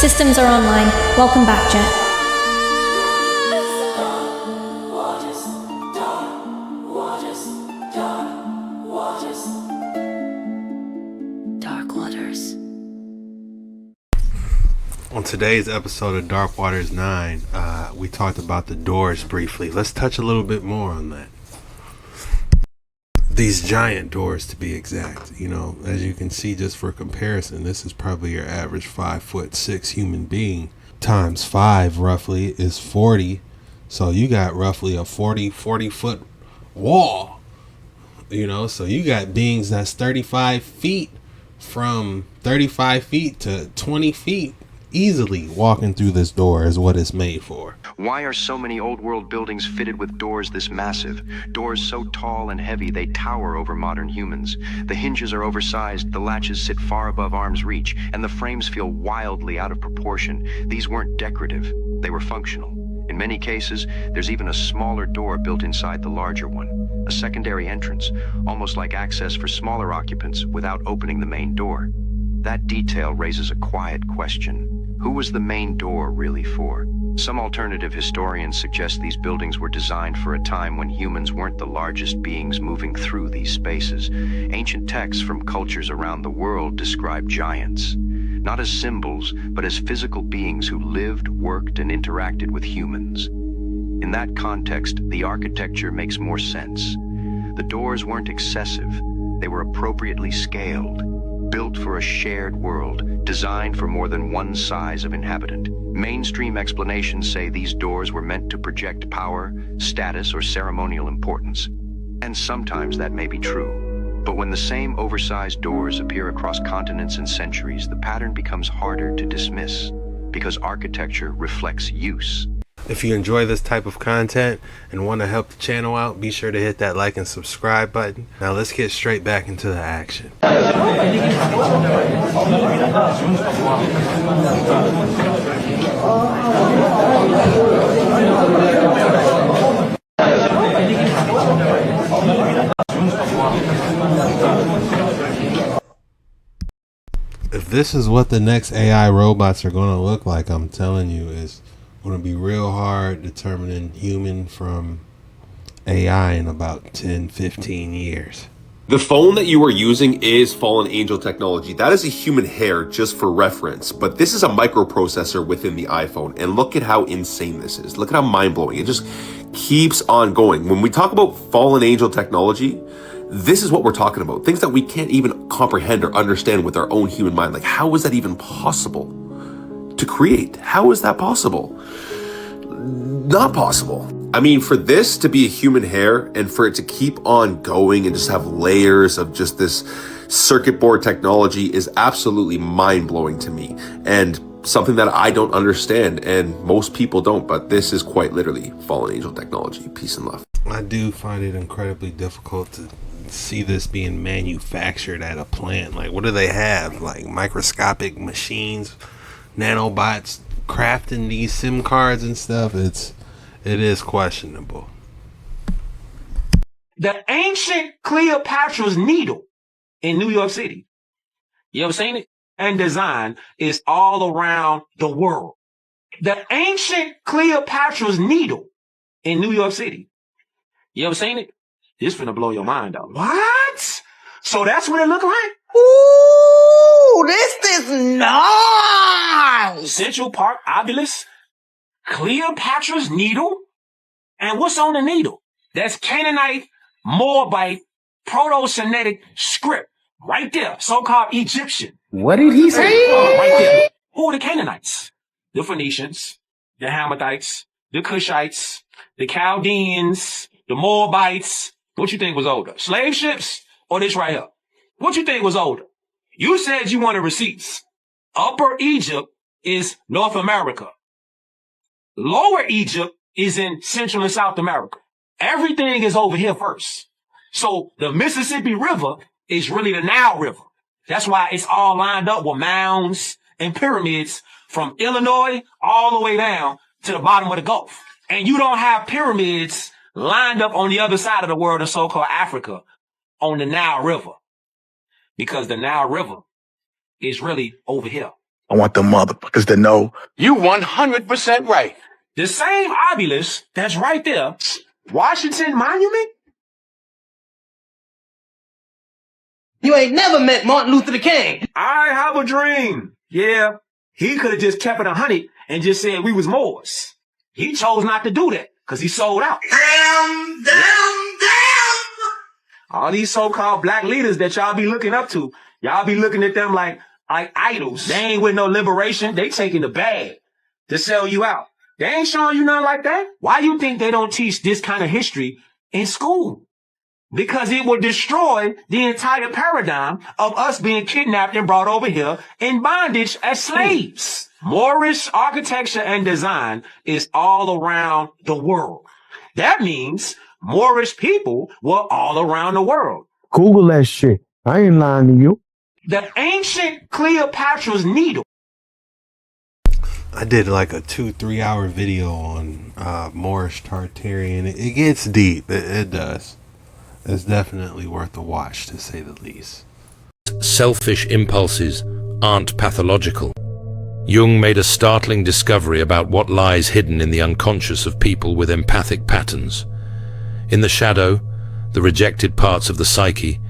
Systems are online. Welcome back, Jet. Dark Waters. On today's episode of Dark Waters 9, we talked about the doors briefly. Let's touch a little bit more on that. These giant doors, to be exact. You know, as you can see, just for comparison, this is probably your average 5'6" human being. Times 5 roughly is 40. So you got roughly a 40 foot wall. You know, so you got beings that's 35 feet, from 35 feet to 20 feet easily walking through this door is what it's made for. Why are so many old world buildings fitted with doors this massive? Doors so tall and heavy they tower over modern humans. The hinges are oversized, the latches sit far above arm's reach, and the frames feel wildly out of proportion. These weren't decorative, they were functional. In many cases, there's even a smaller door built inside the larger one, a secondary entrance, almost like access for smaller occupants without opening the main door. That detail raises a quiet question. Who was the main door really for? Some alternative historians suggest these buildings were designed for a time when humans weren't the largest beings moving through these spaces. Ancient texts from cultures around the world describe giants, not as symbols, but as physical beings who lived, worked, and interacted with humans. In that context, the architecture makes more sense. The doors weren't excessive, they were appropriately scaled, built for a shared world, designed for more than one size of inhabitant. Mainstream explanations say these doors were meant to project power, status, or ceremonial importance. And sometimes that may be true. But when the same oversized doors appear across continents and centuries, the pattern becomes harder to dismiss, because architecture reflects use. If you enjoy this type of content and want to help the channel out, be sure to hit that like and subscribe button. Now let's get straight back into the action. If this is what the next AI robots are going to look like, I'm telling you, it's going to be real hard determining human from AI in about 10-15 years. The phone that you are using is Fallen Angel technology. That is a human hair, just for reference, but this is a microprocessor within the iPhone, and look at how insane this is. Look at how mind-blowing. It just keeps on going. When we talk about Fallen Angel technology, this is what we're talking about. Things that we can't even comprehend or understand with our own human mind. Like, how is that even possible to create? How is that possible? Not possible. I mean, for this to be a human hair and for it to keep on going and just have layers of just this circuit board technology is absolutely mind-blowing to me, and something that I don't understand, and most people don't, but this is quite literally Fallen Angel technology. Peace and love. I do find it incredibly difficult to see this being manufactured at a plant. Like, what do they have? Like microscopic machines, nanobots crafting these SIM cards and stuff? It is questionable. The ancient Cleopatra's Needle in New York City. You ever seen it? And design is all around the world. The ancient Cleopatra's Needle in New York City. You ever seen it? This finna blow your mind out. What? So that's what it look like? Ooh, this is nice. Central Park Obelisk, Cleopatra's Needle, and what's on the needle? That's Canaanite, Moabite, Proto-Semitic script. Right there, so-called Egyptian. What did he say? Right there. Who are the Canaanites? The Phoenicians, the Hammadites, the Cushites, the Chaldeans, the Moabites. What you think was older? Slave ships or this right here? What you think was older? You said you wanted receipts. Upper Egypt is North America. Lower Egypt is in Central and South America. Everything is over here first. So the Mississippi River is really the Nile River. That's why it's all lined up with mounds and pyramids from Illinois all the way down to the bottom of the Gulf. And you don't have pyramids lined up on the other side of the world, the so-called Africa, on the Nile River. Because the Nile River is really over here. I want the motherfuckers to know you 100% right. The same obelisk that's right there, Washington Monument? You ain't never met Martin Luther King. I have a dream. Yeah, he could have just kept it 100 and just said we was Moors. He chose not to do that because he sold out. Damn. All these so-called black leaders that y'all be looking up to, y'all be looking at them like idols. They ain't with no liberation. They taking the bag to sell you out. They ain't showing you nothing like that. Why you think they don't teach this kind of history in school? Because it will destroy the entire paradigm of us being kidnapped and brought over here in bondage as slaves. Moorish architecture and design is all around the world. That means Moorish people were all around the world. Google that shit. I ain't lying to you. The ancient Cleopatra's Needle. I did like a 2-3 hour video on Moorish Tartarian. It gets deep. It does. It's definitely worth a watch, to say the least. Selfish impulses aren't pathological. Jung made a startling discovery about what lies hidden in the unconscious of people with empathic patterns. In the shadow, the rejected parts of the psyche,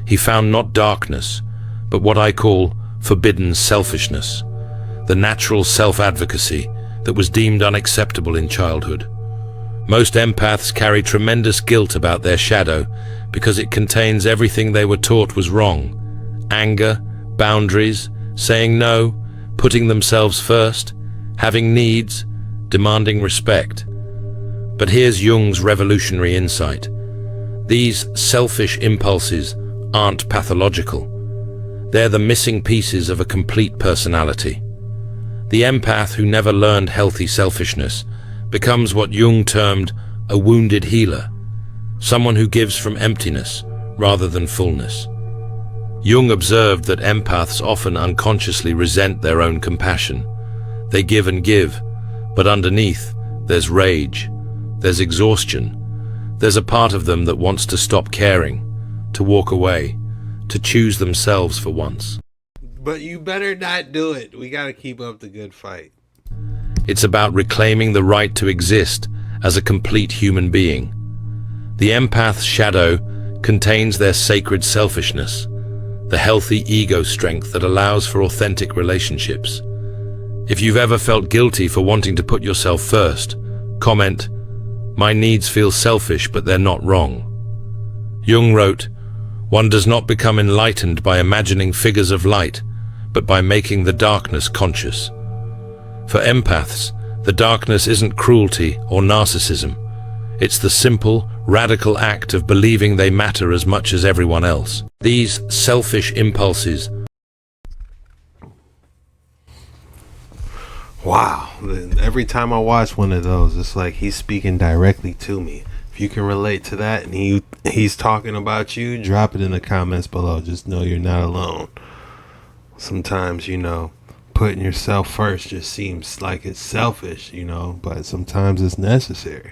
he found not darkness, but what I call forbidden selfishness, the natural self-advocacy that was deemed unacceptable in childhood. Most empaths carry tremendous guilt about their shadow because it contains everything they were taught was wrong: anger, boundaries, saying no, putting themselves first, having needs, demanding respect. But here's Jung's revolutionary insight. These selfish impulses aren't pathological. They're the missing pieces of a complete personality. The empath who never learned healthy selfishness becomes what Jung termed a wounded healer, someone who gives from emptiness rather than fullness. Jung observed that empaths often unconsciously resent their own compassion. They give and give, but underneath there's rage, there's exhaustion, there's a part of them that wants to stop caring, to walk away, to choose themselves for once. But you better not do it. We gotta keep up the good fight. It's about reclaiming the right to exist as a complete human being. The empath's shadow contains their sacred selfishness, the healthy ego strength that allows for authentic relationships. If you've ever felt guilty for wanting to put yourself first, comment, "My needs feel selfish, but they're not wrong." Jung wrote, "One does not become enlightened by imagining figures of light, but by making the darkness conscious." For empaths, the darkness isn't cruelty or narcissism. It's the simple, radical act of believing they matter as much as everyone else. These selfish impulses. Wow. Every time I watch one of those, it's like he's speaking directly to me. If you can relate to that and he's talking about you, drop it in the comments below. Just know you're not alone. Sometimes, putting yourself first just seems like it's selfish, but sometimes it's necessary.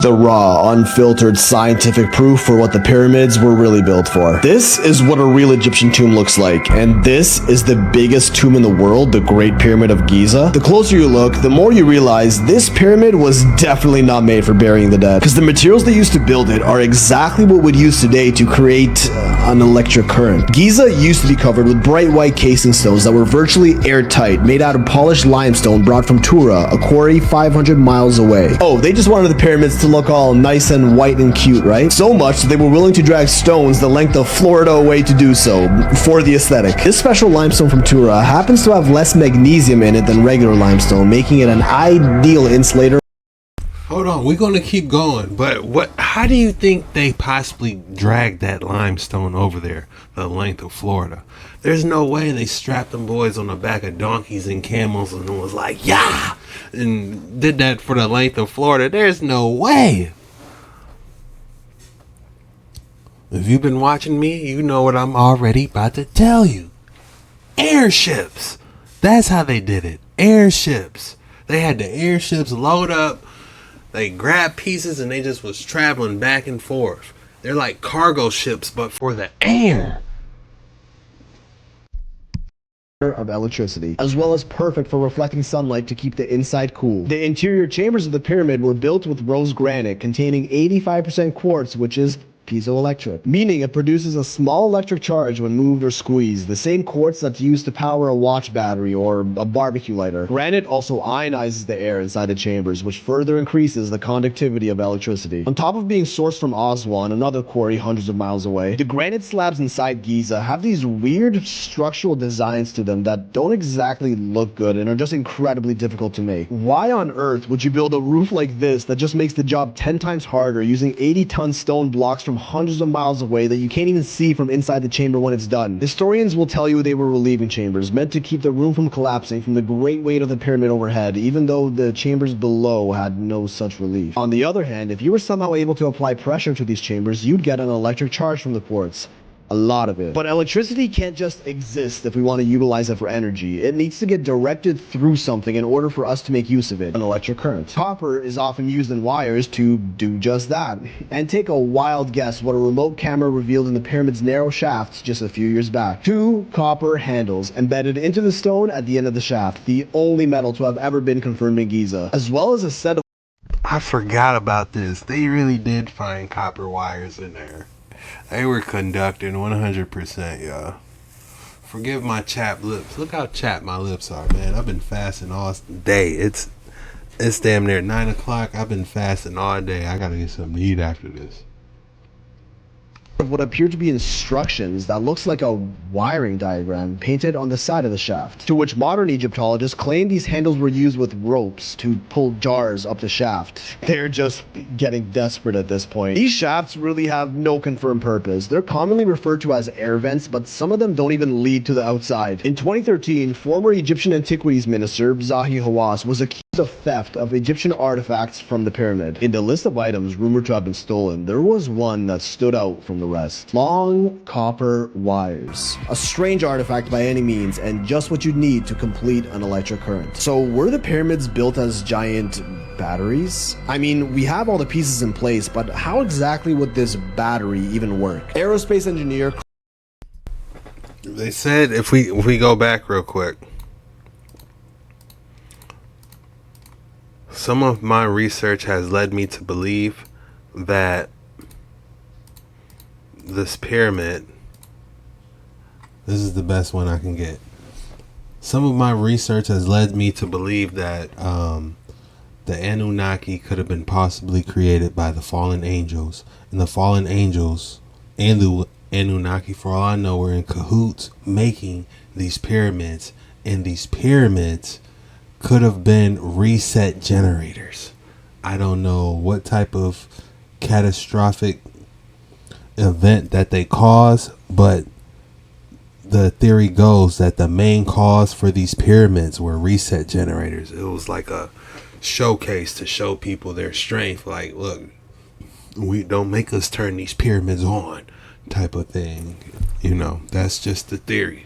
The raw, unfiltered scientific proof for what the pyramids were really built for. This is what a real Egyptian tomb looks like, and this is the biggest tomb in the world, the Great Pyramid of Giza. The closer you look, the more you realize this pyramid was definitely not made for burying the dead, because the materials they used to build it are exactly what we'd use today to create an electric current. Giza used to be covered with bright white casing stones that were virtually airtight, made out of polished limestone brought from Tura, a quarry 500 miles away. Oh, they just wanted the pyramids to look all nice and white and cute, right? So much that they were willing to drag stones the length of Florida away to do so, for the aesthetic. This special limestone from Tura happens to have less magnesium in it than regular limestone, making it an ideal insulator. Hold on, we're gonna keep going, but how do you think they possibly dragged that limestone over there the length of Florida? There's no way they strapped them boys on the back of donkeys and camels and was like, yeah, and did that for the length of Florida. There's no way. If you've been watching me, you know what I'm already about to tell you. Airships. That's how they did it. Airships. They had the airships load up. They grabbed pieces and they just was traveling back and forth. They're like cargo ships, but for the air. of electricity, as well as perfect for reflecting sunlight to keep the inside cool. The interior chambers of the pyramid were built with rose granite containing 85% quartz, which is piezoelectric, meaning it produces a small electric charge when moved or squeezed, the same quartz that's used to power a watch battery or a barbecue lighter. Granite also ionizes the air inside the chambers, which further increases the conductivity of electricity. On top of being sourced from Aswan, another quarry hundreds of miles away, the granite slabs inside Giza have these weird structural designs to them that don't exactly look good and are just incredibly difficult to make. Why on earth would you build a roof like this that just makes the job 10 times harder using 80-ton stone blocks from hundreds of miles away that you can't even see from inside the chamber when it's done? Historians will tell you they were relieving chambers, meant to keep the room from collapsing from the great weight of the pyramid overhead, even though the chambers below had no such relief. On the other hand, if you were somehow able to apply pressure to these chambers, you'd get an electric charge from the quartz. A lot of it. But electricity can't just exist if we want to utilize it for energy. It needs to get directed through something in order for us to make use of it. An electric current. Copper is often used in wires to do just that. And take a wild guess what a remote camera revealed in the pyramid's narrow shafts just a few years back. 2 copper handles embedded into the stone at the end of the shaft, the only metal to have ever been confirmed in Giza, as well as a set of... I forgot about this. They really did find copper wires in there. They were conducting 100%, y'all. Forgive my chapped lips. Look how chapped my lips are, man. I've been fasting all day. It's damn near 9 o'clock. I've been fasting all day. I gotta get something to eat after this. Of what appear to be instructions that looks like a wiring diagram painted on the side of the shaft, to which modern Egyptologists claim these handles were used with ropes to pull jars up the shaft. They're just getting desperate at this point. These shafts really have no confirmed purpose. They're commonly referred to as air vents, but some of them don't even lead to the outside. In 2013, former Egyptian Antiquities Minister Zahi Hawass was accused of theft of Egyptian artifacts from the pyramid. In the list of items rumored to have been stolen, there was one that stood out from the rest. Long copper wires. A strange artifact by any means, and just what you'd need to complete an electric current. So were the pyramids built as giant batteries? I mean, we have all the pieces in place, but how exactly would this battery even work? Aerospace engineer... They said, if we go back real quick, some of my research has led me to believe that this pyramid, this is the best one I can get. Some of my research has led me to believe that the Anunnaki could have been possibly created by the fallen angels, and the fallen angels and the Anunnaki, for all I know, were in cahoots making these pyramids, and these pyramids could have been reset generators. I don't know what type of catastrophic event that they cause, but the theory goes that the main cause for these pyramids were reset generators. It was like a showcase to show people their strength, like, look, we don't make us turn these pyramids on type of thing. You know, that's just the theory.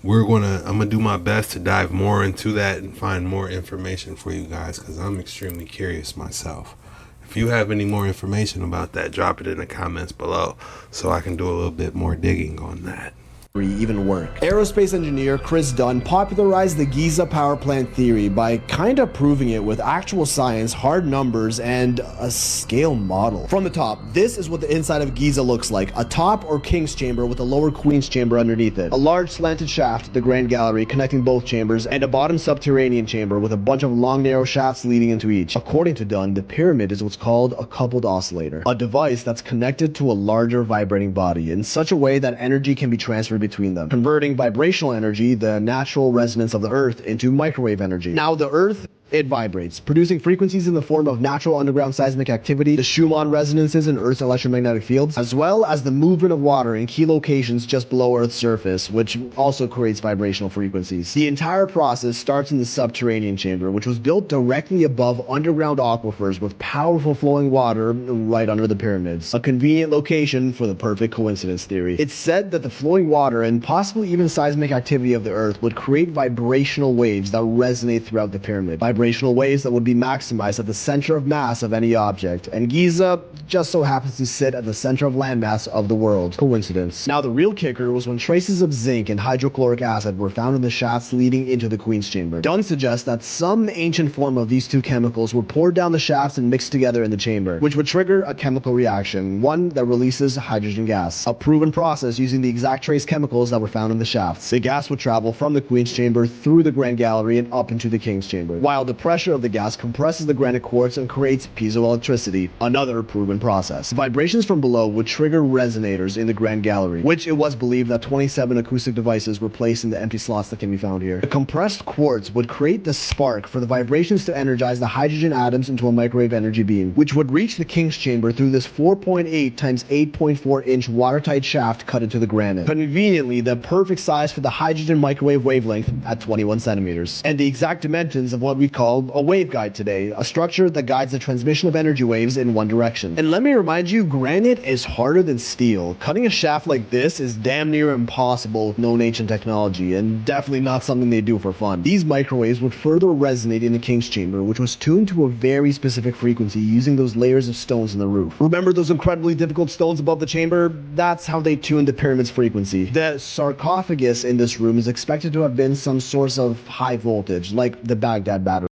I'm gonna do my best to dive more into that and find more information for you guys, because I'm extremely curious myself. If you have any more information about that, drop it in the comments below so I can do a little bit more digging on that. Even work. Aerospace engineer Chris Dunn popularized the Giza power plant theory by kinda proving it with actual science, hard numbers, and a scale model. From the top, this is what the inside of Giza looks like: a top or king's chamber with a lower queen's chamber underneath it, a large slanted shaft, the grand gallery connecting both chambers, and a bottom subterranean chamber with a bunch of long narrow shafts leading into each. According to Dunn, the pyramid is what's called a coupled oscillator, a device that's connected to a larger vibrating body in such a way that energy can be transferred between them, converting vibrational energy, the natural resonance of the earth, into microwave energy. Now the earth, it vibrates, producing frequencies in the form of natural underground seismic activity, the Schumann resonances in Earth's electromagnetic fields, as well as the movement of water in key locations just below Earth's surface, which also creates vibrational frequencies. The entire process starts in the subterranean chamber, which was built directly above underground aquifers with powerful flowing water right under the pyramids. A convenient location for the perfect coincidence theory. It's said that the flowing water and possibly even seismic activity of the Earth would create vibrational waves that resonate throughout the pyramid. vibrational waves that would be maximized at the center of mass of any object, and Giza just so happens to sit at the center of landmass of the world. Coincidence. Now the real kicker was when traces of zinc and hydrochloric acid were found in the shafts leading into the Queen's Chamber. Dunn suggests that some ancient form of these two chemicals were poured down the shafts and mixed together in the chamber, which would trigger a chemical reaction, one that releases hydrogen gas, a proven process using the exact trace chemicals that were found in the shafts. The gas would travel from the Queen's Chamber through the Grand Gallery and up into the King's Chamber, while the pressure of the gas compresses the granite quartz and creates piezoelectricity, another proven process. Vibrations from below would trigger resonators in the Grand Gallery, which it was believed that 27 acoustic devices were placed in the empty slots that can be found here. The compressed quartz would create the spark for the vibrations to energize the hydrogen atoms into a microwave energy beam, which would reach the King's Chamber through this 4.8 times 8.4 inch watertight shaft cut into the granite. Conveniently, the perfect size for the hydrogen microwave wavelength at 21 centimeters, and the exact dimensions of what we call a waveguide today, a structure that guides the transmission of energy waves in one direction. And let me remind you, granite is harder than steel. Cutting a shaft like this is damn near impossible with known ancient technology, and definitely not something they do for fun. These microwaves would further resonate in the King's Chamber, which was tuned to a very specific frequency using those layers of stones in the roof. Remember those incredibly difficult stones above the chamber? That's how they tuned the pyramid's frequency. The sarcophagus in this room is expected to have been some source of high voltage, like the Baghdad battery.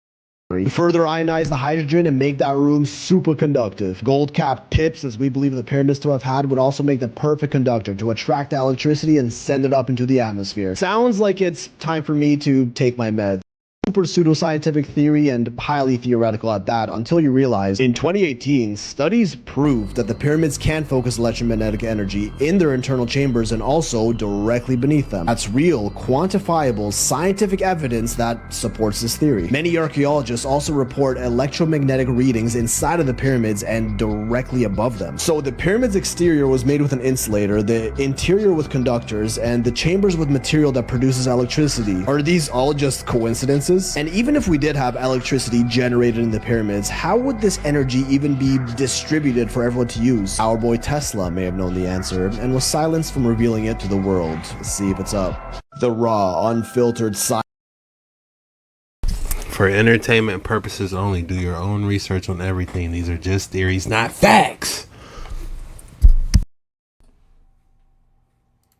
Further ionize the hydrogen and make that room superconductive. Gold-capped pips, as we believe the pyramids to have had, would also make the perfect conductor to attract the electricity and send it up into the atmosphere. Sounds like it's time for me to take my meds. Super pseudoscientific theory and highly theoretical at that, until you realize in 2018 studies proved that the pyramids can focus electromagnetic energy in their internal chambers and also directly beneath them. That's real, quantifiable, scientific evidence that supports this theory. Many archaeologists also report electromagnetic readings inside of the pyramids and directly above them. So the pyramid's exterior was made with an insulator, the interior with conductors, and the chambers with material that produces electricity. Are these all just coincidences? And even if we did have electricity generated in the pyramids, how would this energy even be distributed for everyone to use? Our boy Tesla may have known the answer and was silenced from revealing it to the world. Let's see if it's up. The raw, unfiltered science. For entertainment purposes only, do your own research on everything. These are just theories, not facts.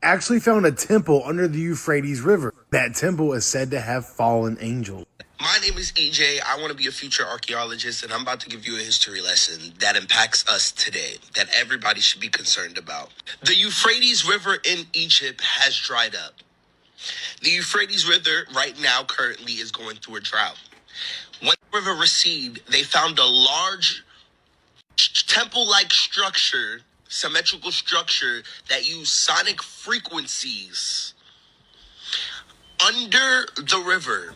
Actually found a temple under the Euphrates River. That temple is said to have fallen angels. My name is EJ. I want to be a future archaeologist, and I'm about to give you a history lesson that impacts us today, that everybody should be concerned about. The Euphrates River in Egypt has dried up. The Euphrates River right now currently is going through a drought. When the river receded, they found a large temple-like structure, symmetrical structure that used sonic frequencies under the river.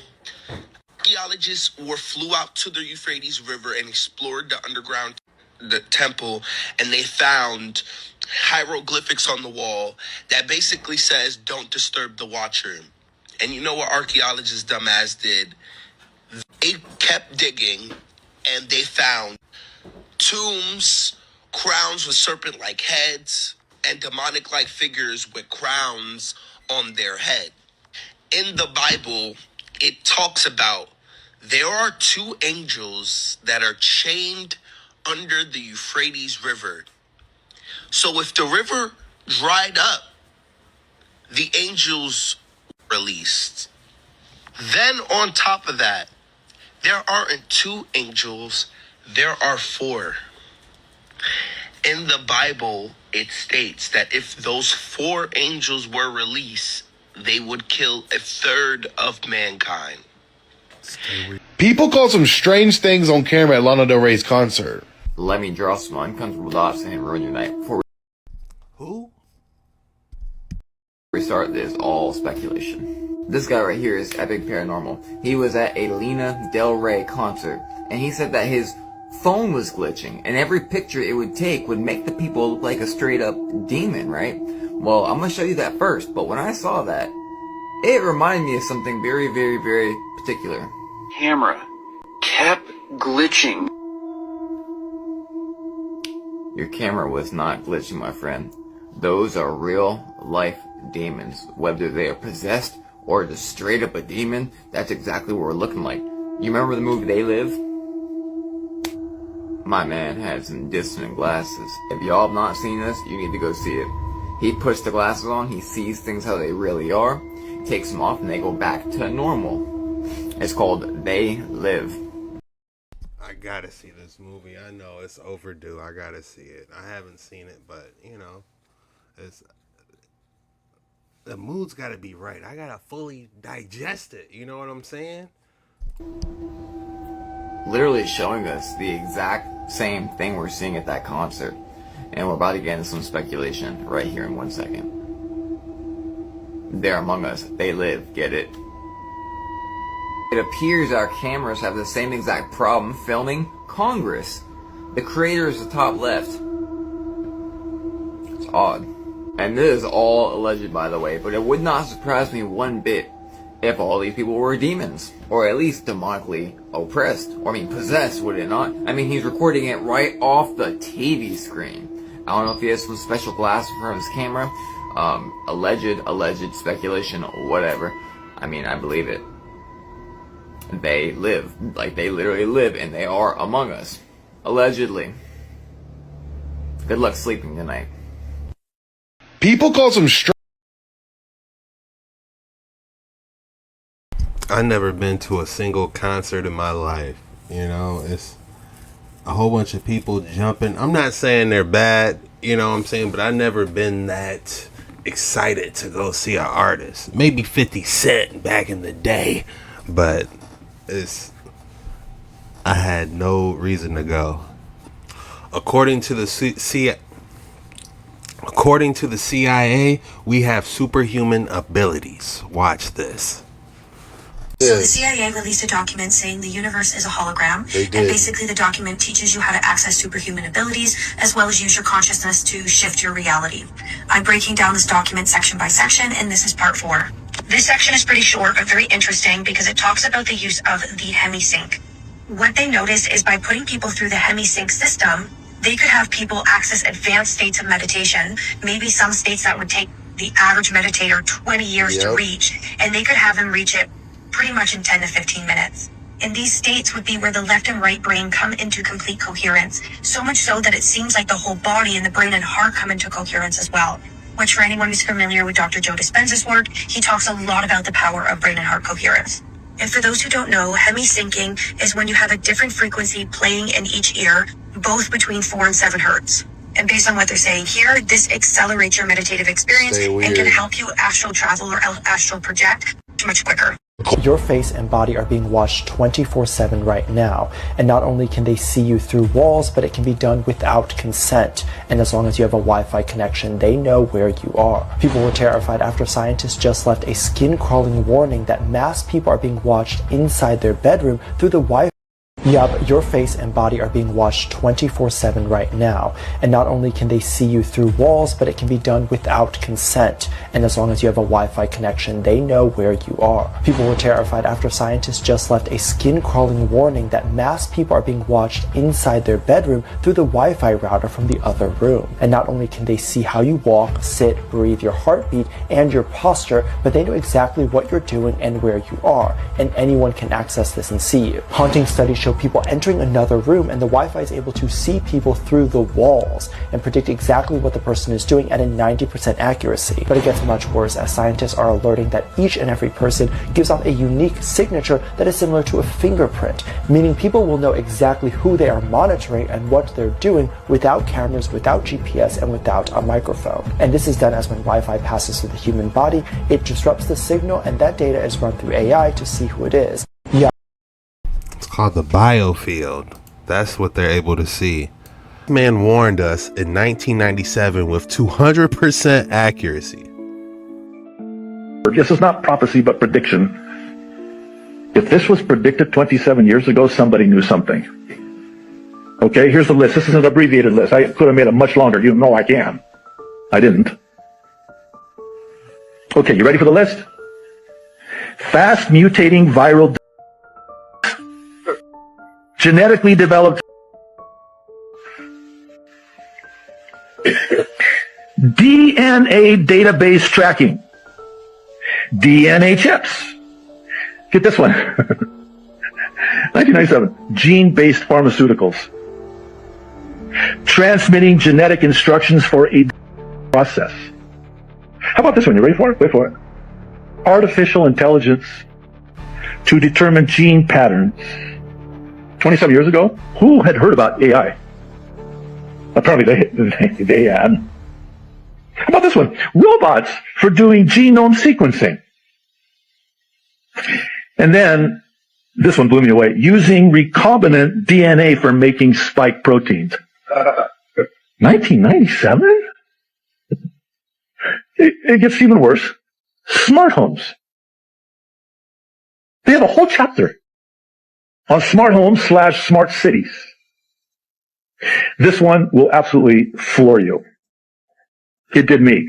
Archaeologists flew out to the Euphrates River and explored the underground temple, and they found hieroglyphics on the wall that basically says, "Don't disturb the watcher." And you know what archaeologists dumbass did? They kept digging, and they found tombs, crowns with serpent-like heads, and demonic-like figures with crowns on their head. In the Bible, it talks about there are two angels that are chained under the Euphrates River. So if the river dried up, the angels were released. Then on top of that, there aren't two angels, there are four. In the Bible, it states that if those four angels were released, they would kill a third of mankind. People call some strange things on camera at Lana Del Rey's concert. Let me draw some uncomfortable dots and ruin your night. Before we start this, all speculation. This guy right here is Epic Paranormal. He was at a Lana Del Rey concert, and he said that his phone was glitching, and every picture it would take would make the people look like a straight up demon, right? Well, I'm gonna show you that first, but when I saw that, it reminded me of something very, very, very particular. Camera kept glitching. Your camera was not glitching, my friend. Those are real life demons. Whether they are possessed or just straight up a demon, that's exactly what we're looking like. You remember the movie They Live? My man had some dissonant glasses. If y'all have not seen this, you need to go see it. He puts the glasses on, he sees things how they really are, takes them off, and they go back to normal. It's called They Live. I gotta see this movie. I know it's overdue. I gotta see it. I haven't seen it, but you know, it's the mood's gotta be right. I gotta fully digest it. You know what I'm saying? Literally showing us the exact same thing we're seeing at that concert. And we're about to get into some speculation right here in 1 second. They're among us. They live. Get it? It appears our cameras have the same exact problem filming Congress. The creator is the top left. It's odd. And this is all alleged, by the way, but it would not surprise me one bit if all these people were demons, or at least demonically oppressed, or possessed, would it not? He's recording it right off the TV screen. I don't know if he has some special glasses for his camera, alleged speculation, whatever. I believe it. They live, like they literally live, and they are among us. Allegedly. Good luck sleeping tonight. People call some I've never been to a single concert in my life. You know, it's a whole bunch of people jumping. I'm not saying they're bad, you know what I'm saying, but I've never been that excited to go see an artist. Maybe 50 Cent back in the day, but I had no reason to go. According to the CIA, we have superhuman abilities. Watch this. So the CIA released a document saying the universe is a hologram, and basically the document teaches you how to access superhuman abilities as well as use your consciousness to shift your reality. I'm breaking down this document section by section, and this is part 4. This section is pretty short but very interesting because it talks about the use of the HemiSync. What they noticed is by putting people through the HemiSync system, they could have people access advanced states of meditation, maybe some states that would take the average meditator 20 years to reach, and they could have them reach it pretty much in 10 to 15 minutes. And these states would be where the left and right brain come into complete coherence, so much so that it seems like the whole body and the brain and heart come into coherence as well. Which, for anyone who's familiar with Dr. Joe Dispenza's work, he talks a lot about the power of brain and heart coherence. And for those who don't know, hemi-syncing is when you have a different frequency playing in each ear, both between 4 and 7 hertz. And based on what they're saying here, this accelerates your meditative experience and can help you astral travel or astral project much quicker. Your face and body are being watched 24/7 right now, and not only can they see you through walls, but it can be done without consent. And as long as you have a Wi-Fi connection, they know where you are. People were terrified after scientists just left a skin-crawling warning that mass people are being watched inside their bedroom through the Wi-Fi. Yeah, but your face and body are being watched 24/7 right now, and not only can they see you through walls, but it can be done without consent. And as long as you have a Wi-Fi connection, they know where you are. People were terrified after scientists just left a skin-crawling warning that mass people are being watched inside their bedroom through the Wi-Fi router from the other room. And not only can they see how you walk, sit, breathe, your heartbeat, and your posture, but they know exactly what you're doing and where you are, and anyone can access this and see you. Haunting studies show people entering another room, and the Wi-Fi is able to see people through the walls and predict exactly what the person is doing at a 90% accuracy. But it gets much worse, as scientists are alerting that each and every person gives off a unique signature that is similar to a fingerprint, meaning people will know exactly who they are monitoring and what they're doing without cameras, without GPS, and without a microphone. And this is done as when Wi-Fi passes through the human body, it disrupts the signal, and that data is run through AI to see who it is. It's called the biofield. That's what they're able to see. This man warned us in 1997 with 200% accuracy. This is not prophecy, but prediction. If this was predicted 27 years ago, somebody knew something. Okay, here's the list. This is an abbreviated list. I could have made it much longer. You know I can. I didn't. Okay, you ready for the list? Fast mutating viral genetically developed DNA database tracking. DNA chips. Get this one. 1997, gene-based pharmaceuticals. Transmitting genetic instructions for a process. How about this one? You ready for it? Wait for it. Artificial intelligence to determine gene patterns. 27 years ago, who had heard about AI? Apparently they had. How about this one? Robots for doing genome sequencing. And then, this one blew me away. Using recombinant DNA for making spike proteins. 1997? It gets even worse. Smart homes. They have a whole chapter on smart homes / smart cities. This one will absolutely floor you. It did me.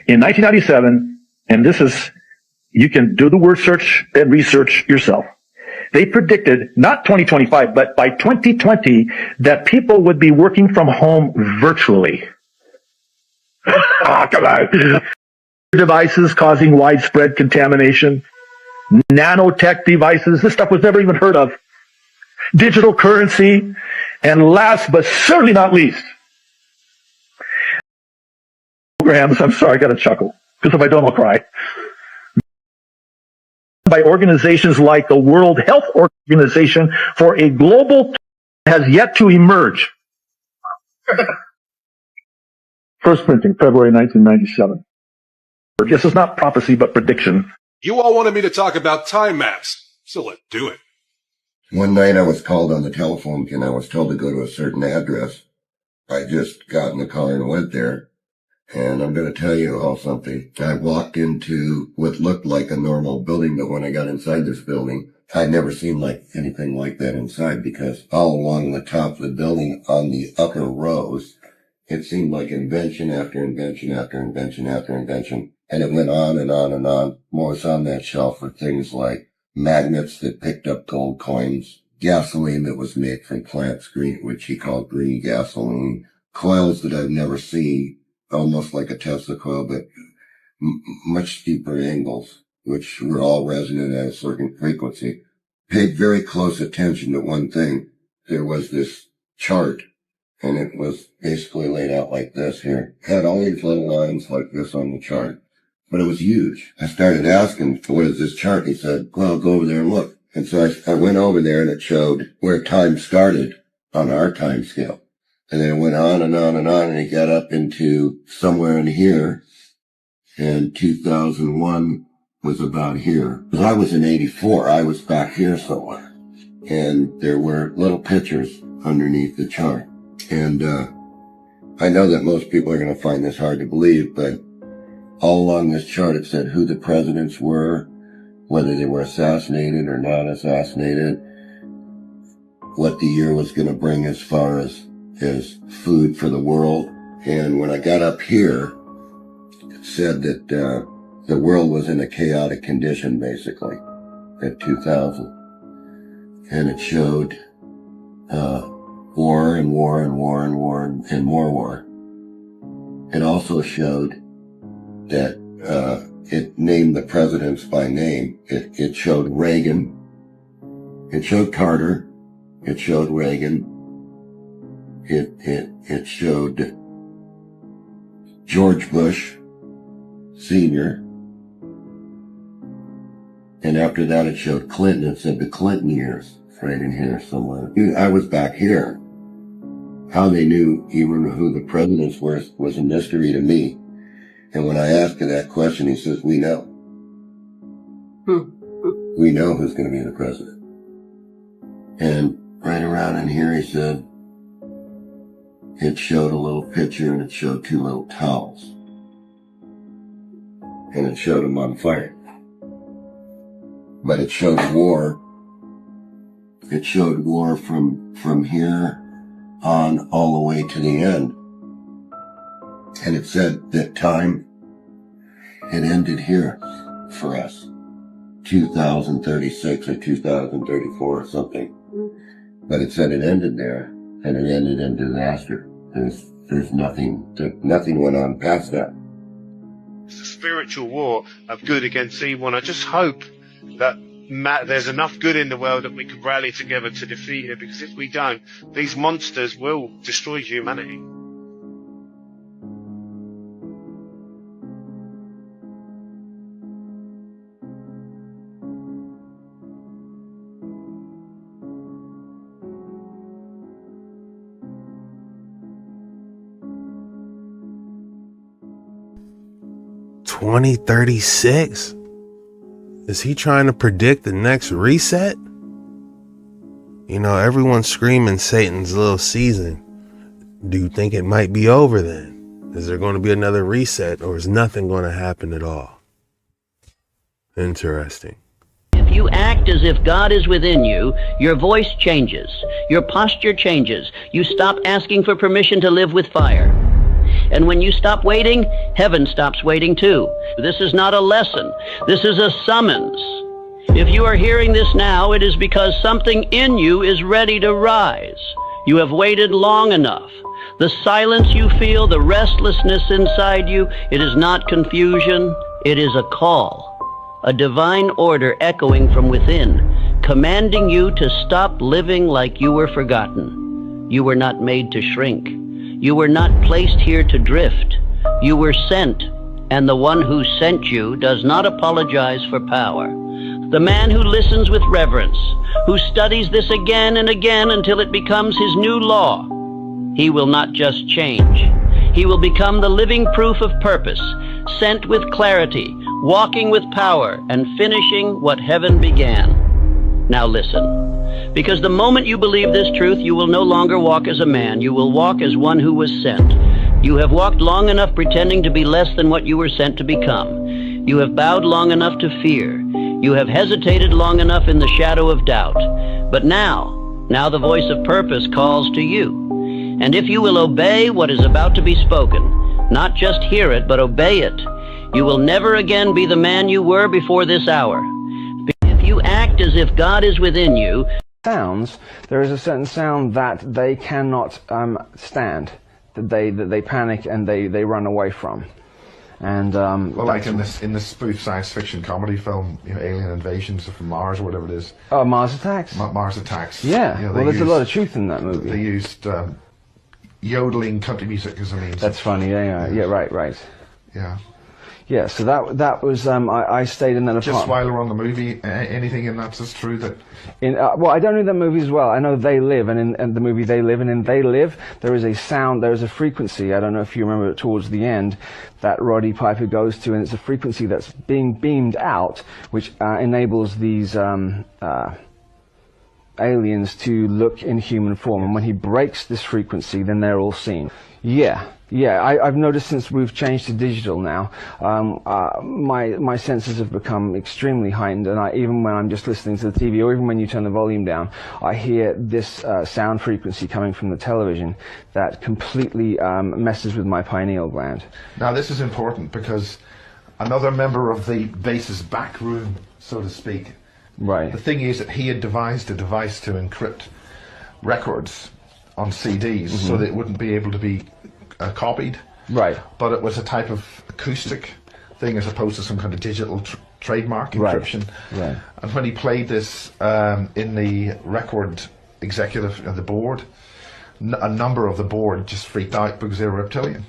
In 1997, and this is, you can do the word search and research yourself. They predicted, not 2025, but by 2020, that people would be working from home virtually. Oh, come on. Devices causing widespread contamination. Nanotech devices. This stuff was never even heard of. Digital currency. And last but certainly not least, programs, I'm sorry, I got to chuckle, because if I don't, I'll cry. By organizations like the World Health Organization for a global has yet to emerge. First printing, February 1997. This is not prophecy, but prediction. You all wanted me to talk about time maps, so let's do it. One night I was called on the telephone and I was told to go to a certain address. I just got in the car and went there. And I'm going to tell you all something. I walked into what looked like a normal building, but when I got inside this building, I'd never seen anything like that inside, because all along the top of the building on the upper rows, it seemed like invention after invention after invention after invention. And it went on and on and on. What was on that shelf were things like magnets that picked up gold coins, gasoline that was made from plants, which he called green gasoline, coils that I've never seen, almost like a Tesla coil, but much steeper angles, which were all resonant at a certain frequency. Paid very close attention to one thing. There was this chart, and it was basically laid out like this here. Had all these little lines like this on the chart, but it was huge. I started asking, what is this chart? He said, well, go over there and look. And so I went over there, and it showed where time started on our time scale. And then it went on and on and on, and it got up into somewhere in here. And 2001 was about here. Because I was in 84, I was back here somewhere. And there were little pictures underneath the chart. And I know that most people are going to find this hard to believe, but all along this chart it said who the presidents were, whether they were assassinated or not assassinated, what the year was going to bring as far as food for the world. And when I got up here, it said that the world was in a chaotic condition, basically, at 2000. And it showed war and war and war and war and more war. It also showed that it named the presidents by name. It showed Reagan. It showed Carter. It showed Reagan. It showed George Bush Sr. And after that it showed Clinton. It said the Clinton years right in here somewhere. I was back here. How they knew even who the presidents were was a mystery to me. And when I asked him that question, he says, we know. We know who's going to be the president. And right around in here, he said, it showed a little picture and it showed two little towels. And it showed them on fire. But it showed war. It showed war from here on all the way to the end. And it said that time had ended here for us. 2036 or 2034 or something. But it said it ended there, and it ended in disaster. There's nothing went on past that. It's a spiritual war of good against evil, and I just hope that there's enough good in the world that we could rally together to defeat it, because if we don't, these monsters will destroy humanity. $2036? Is he trying to predict the next reset? You know, everyone's screaming Satan's little season. Do you think it might be over then? Is there going to be another reset, or is nothing going to happen at all? Interesting. If you act as if God is within you, your voice changes, your posture changes, you stop asking for permission to live with fire. And when you stop waiting, heaven stops waiting too. This is not a lesson. This is a summons. If you are hearing this now, it is because something in you is ready to rise. You have waited long enough. The silence you feel, the restlessness inside you, it is not confusion. It is a call, a divine order echoing from within, commanding you to stop living like you were forgotten. You were not made to shrink. You were not placed here to drift. You were sent, and the one who sent you does not apologize for power. The man who listens with reverence, who studies this again and again until it becomes his new law, he will not just change. He will become the living proof of purpose, sent with clarity, walking with power, and finishing what heaven began. Now listen. Because the moment you believe this truth, you will no longer walk as a man. You will walk as one who was sent. You have walked long enough pretending to be less than what you were sent to become. You have bowed long enough to fear. You have hesitated long enough in the shadow of doubt. But now the voice of purpose calls to you. And if you will obey what is about to be spoken, not just hear it, but obey it, you will never again be the man you were before this hour. If you act as if God is within you, sounds, there is a certain sound that they cannot stand, that they panic and they run away from. And well, like in this spoof science fiction comedy film, you know, Alien Invasions from Mars or whatever it is. Oh, Mars Attacks. Mars Attacks. Yeah. You know, well, there's a lot of truth in that movie. They used yodeling country music as a means. That's funny. Yeah. Right. Yeah. Yeah, so that was I stayed in that apartment. Just while we're on the movie, anything in that's just true that. Well, I don't know that movie as well. I know They Live, and in the movie They Live, and in They Live, there is a sound, there is a frequency. I don't know if you remember it towards the end that Roddy Piper goes to, and it's a frequency that's being beamed out, which enables these aliens to look in human form. And when he breaks this frequency, then they're all seen. Yeah, I've noticed since we've changed to digital now, my senses have become extremely heightened, and even when I'm just listening to the TV, or even when you turn the volume down, I hear this sound frequency coming from the television that completely messes with my pineal gland. Now this is important because another member of the base's back room, so to speak. Right. The thing is that he had devised a device to encrypt records on CDs so that it wouldn't be able to be copied. Right. But it was a type of acoustic thing as opposed to some kind of digital trademark encryption. Right. And when he played this in the record executive of the board, a number of the board just freaked out because they were reptilian.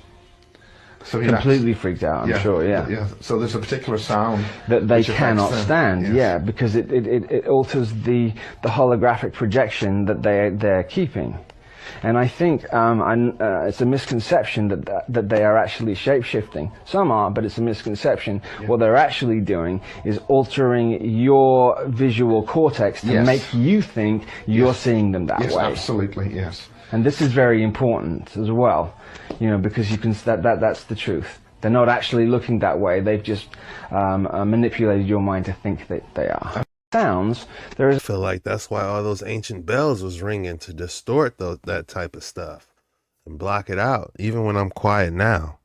So completely freaked out, I'm sure. Yeah. So there's a particular sound that they cannot stand. Yeah, because it alters the holographic projection that they're keeping. And I think it's a misconception that they are actually shape-shifting. Some are, but it's a misconception. Yeah. What they're actually doing is altering your visual cortex to make you think you're seeing them that way. Yes, absolutely, yes. And this is very important as well, you know, because you can that's the truth. They're not actually looking that way. They've just manipulated your mind to think that they are. Sounds. I feel like that's why all those ancient bells was ringing, to distort that type of stuff and block it out, even when I'm quiet now.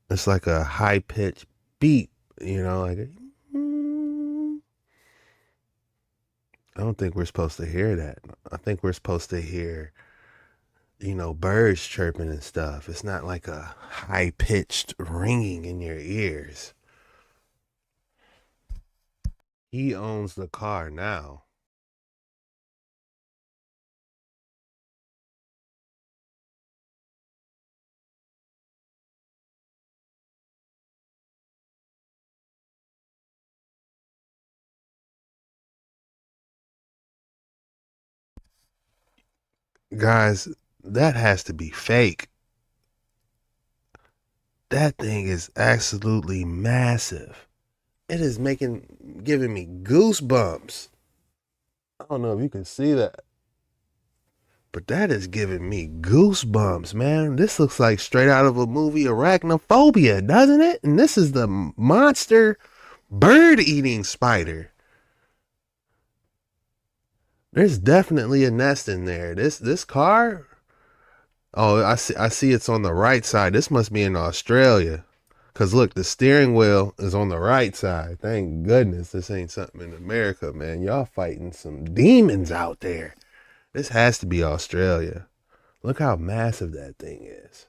It's like a high-pitched beat, you know, like I don't think we're supposed to hear that. I think we're supposed to hear, you know, birds chirping and stuff. It's not like a high-pitched ringing in your ears. He owns the car now. Guys, that has to be fake. That thing is absolutely massive. It is giving me goosebumps. I don't know if you can see that, but that is giving me goosebumps, man. This looks like straight out of a movie, Arachnophobia, doesn't it? And this is the monster bird-eating spider. There's definitely a nest in there. This car. Oh, I see it's on the right side. This must be in Australia. Cause look, the steering wheel is on the right side. Thank goodness this ain't something in America, man. Y'all fighting some demons out there. This has to be Australia. Look how massive that thing is.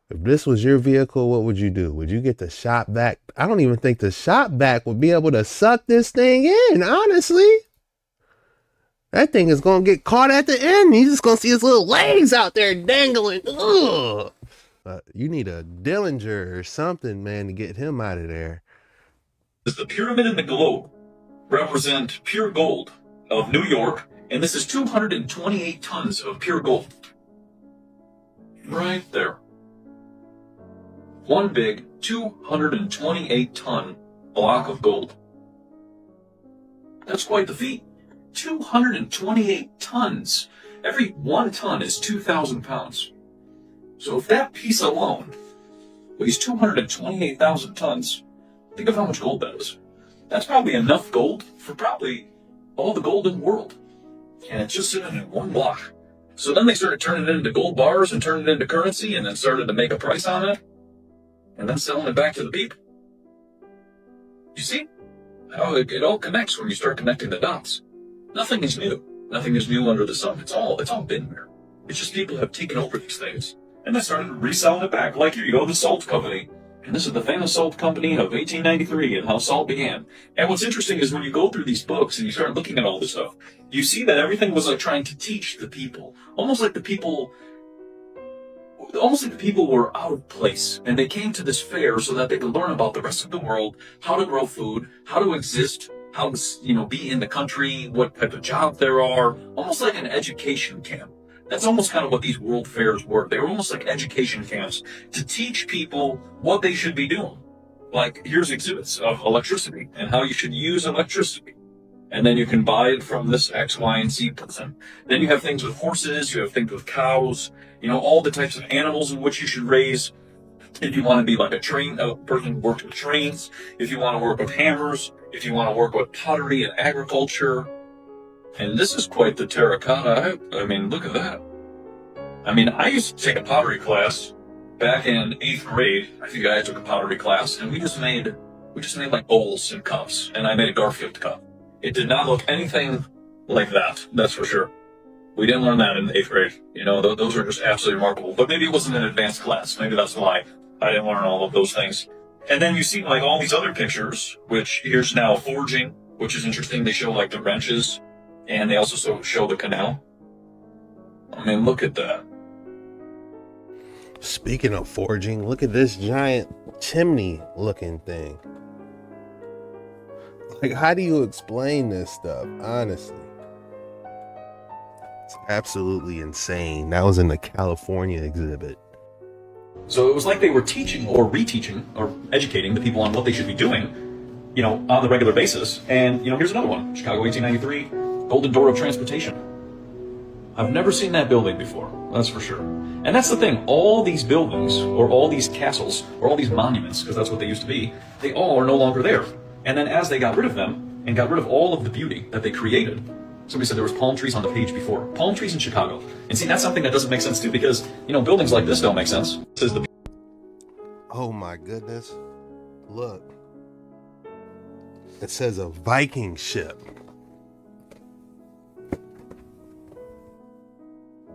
If this was your vehicle, what would you do? Would you get the shop vac? I don't even think the shop vac would be able to suck this thing in, honestly. That thing is going to get caught at the end. You're just going to see his little legs out there dangling. Ugh. You need a Dillinger or something, man, to get him out of there. The pyramid and the globe represent pure gold of New York, and this is 228 tons of pure gold. Right there. One big 228-ton block of gold. That's quite the feat. 228 tons. Every 1 ton is 2,000 pounds. So if that piece alone weighs 228,000 tons, think of how much gold that is. That's probably enough gold for probably all the gold in the world. And it's just sitting in one block. So then they started turning it into gold bars and turning it into currency and then started to make a price on it and then selling it back to the people. You see how it all connects when you start connecting the dots. Nothing is new. Nothing is new under the sun. It's all been there. It's just people have taken over these things and they started reselling it back. Like here you go, the salt company. And this is the famous salt company of 1893 and how salt began. And what's interesting is when you go through these books and you start looking at all this stuff, you see that everything was like trying to teach the people. Almost like the people were out of place. And they came to this fair so that they could learn about the rest of the world, how to grow food, how to exist, how to, be in the country, what type of jobs there are. Almost like an education camp. That's almost kind of what these world fairs were. They were almost like education camps to teach people what they should be doing. Like, here's exhibits of electricity and how you should use electricity. And then you can buy it from this X, Y, and Z person. Then you have things with horses, you have things with cows, all the types of animals in which you should raise. If you want to be like a person who works with trains, if you want to work with hammers, if you want to work with pottery and agriculture. And this is quite the terracotta. I mean, look at that. I mean, I used to take a pottery class back in 8th grade. I think I took a pottery class, and we just made like bowls and cups, and I made a Garfield cup. It did not look anything like that, that's for sure. We didn't learn that in 8th grade. Those are just absolutely remarkable. But maybe it wasn't an advanced class. Maybe that's why I didn't learn all of those things. And then you see like all these other pictures, which here's now forging, which is interesting. They show like the wrenches. And they also show the canal. I mean, look at that. Speaking of forging, look at this giant chimney looking thing. Like, how do you explain this stuff, honestly? It's absolutely insane. That was in the California exhibit. So it was like they were teaching or reteaching or educating the people on what they should be doing, on the regular basis. And, here's another one. Chicago 1893. Golden Door of Transportation. I've never seen that building before, that's for sure. And that's the thing, all these buildings, or all these castles, or all these monuments, because that's what they used to be, they all are no longer there. And then as they got rid of them, and got rid of all of the beauty that they created, somebody said there was palm trees on the page before. Palm trees in Chicago. And see, that's something that doesn't make sense too, because, buildings like this don't make sense. This is the... Oh my goodness. Look. It says a Viking ship.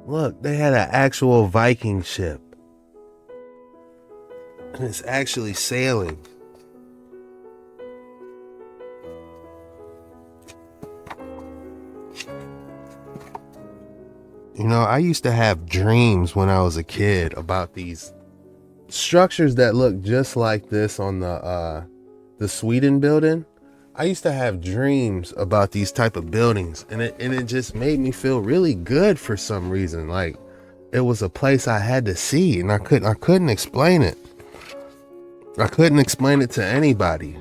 Look, they had an actual Viking ship. And it's actually sailing. You know, I used to have dreams when I was a kid about these structures that look just like this on the Sweden building. I used to have dreams about these type of buildings, and it just made me feel really good for some reason. Like it was a place I had to see, and I couldn't explain it. I couldn't explain it to anybody,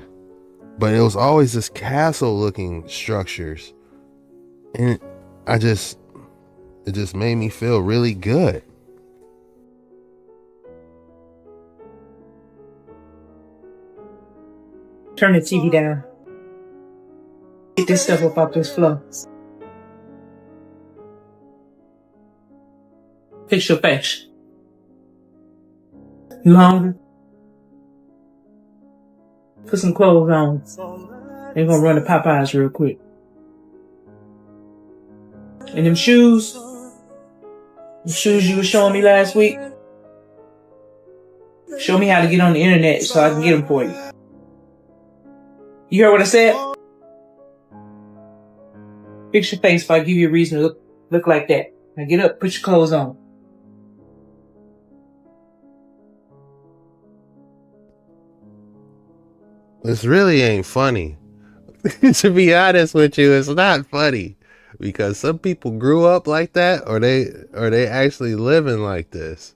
but it was always this castle looking structures, and it just made me feel really good. Turn the TV down. Get this stuff up off this floor. Fix your face. You hungry? Put some clothes on. They're gonna run to Popeyes real quick. And them shoes you were showing me last week, show me how to get on the internet so I can get them for you. You heard what I said? Fix your face if I give you a reason to look like that. Now get up, put your clothes on. This really ain't funny. To be honest with you, it's not funny. Because some people grew up like that, or they actually living like this.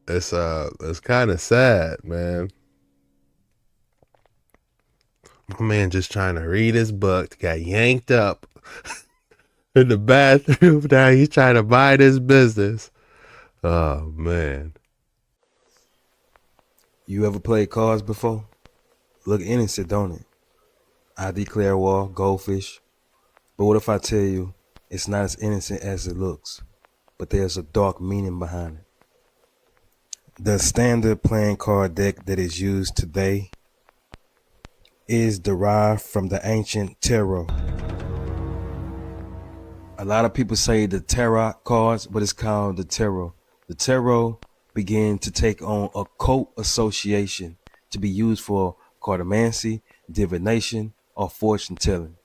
It's kind of sad, man. My man just trying to read his book, got yanked up in the bathroom. Now he's trying to mind his business. Oh man. You ever played cards before? Look innocent, don't it? I declare war, goldfish. But what if I tell you it's not as innocent as it looks, but there's a dark meaning behind it? The standard playing card deck that is used today is derived from the ancient tarot. A lot of people say the tarot cards, but it's called the tarot. The tarot began to take on occult association to be used for cartomancy, divination, or fortune telling.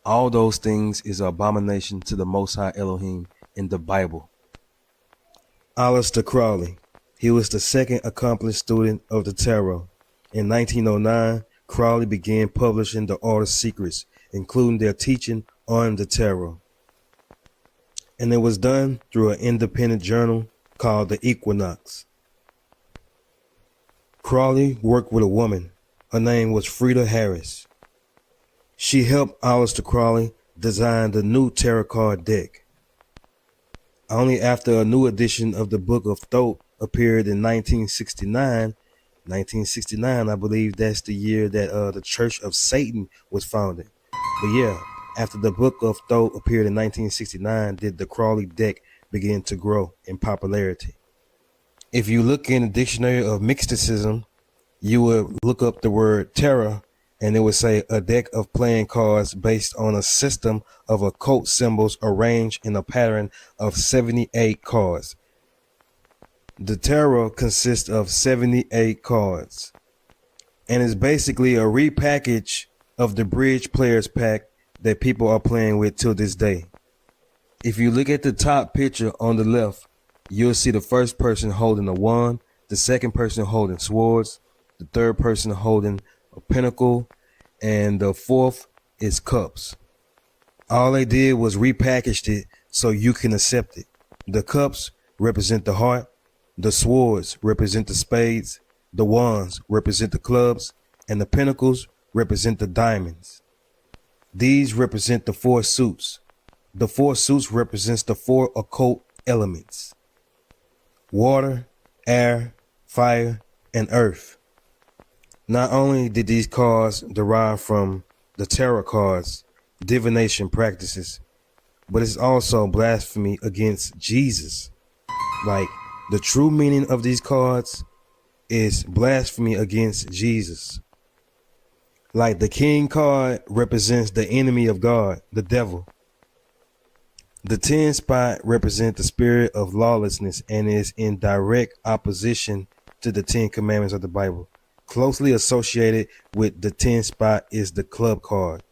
All those things is an abomination to the Most High Elohim in the Bible. Aleister Crowley, he was the second accomplished student of the tarot. In 1909, Crowley began publishing the Art of Secrets, including their teaching on the tarot. And it was done through an independent journal called the Equinox. Crowley worked with a woman. Her name was Frida Harris. She helped Aleister Crowley design the new tarot card deck. Only after a new edition of the Book of Thoth appeared in 1969, I believe that's the year that the Church of Satan was founded. But yeah, after the Book of Thoth appeared in 1969, did the Crowley deck begin to grow in popularity. If you look in the Dictionary of Mysticism, you would look up the word tarot, and it would say a deck of playing cards based on a system of occult symbols arranged in a pattern of 78 cards. The tarot consists of 78 cards and is basically a repackage of the Bridge Players Pack that people are playing with till this day. If you look at the top picture on the left, you'll see the first person holding a wand, the second person holding swords, the third person holding a pentacle, and the fourth is cups. All they did was repackaged it so you can accept it. The cups represent the heart, the swords represent the spades, the wands represent the clubs, and the pentacles represent the diamonds. These represent the four suits. The four suits represents the four occult elements: water, air, fire, and earth. Not only did these cards derive from the tarot cards, divination practices, but it's also blasphemy against Jesus. Like, the true meaning of these cards is blasphemy against Jesus. Like, the King card represents the enemy of God, the devil. The 10 spot represents the spirit of lawlessness and is in direct opposition to the 10 commandments of the Bible. Closely associated with the 10 spot is the club card.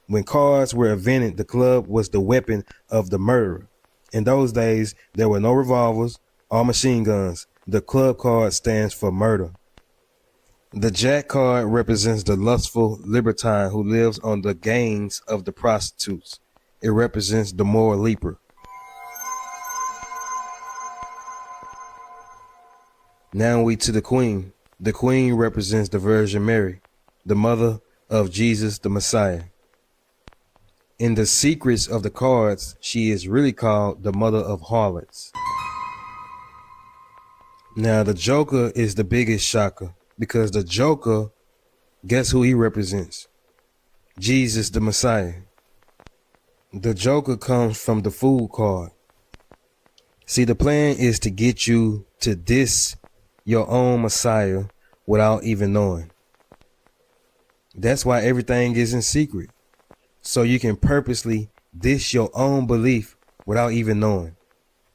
When cards were invented, the club was the weapon of the murderer. In those days, there were no revolvers or machine guns. The club card stands for murder. The jack card represents the lustful libertine who lives on the gains of the prostitutes. It represents the moral leaper. Now we to the queen. The queen represents the Virgin Mary, the mother of Jesus the Messiah. In the secrets of the cards, she is really called the mother of harlots. Now the Joker is the biggest shocker, because the Joker, guess who he represents? Jesus the Messiah. The Joker comes from the Fool card. See, the plan is to get you to diss your own Messiah without even knowing. That's why everything is in secret. So you can purposely diss your own belief without even knowing.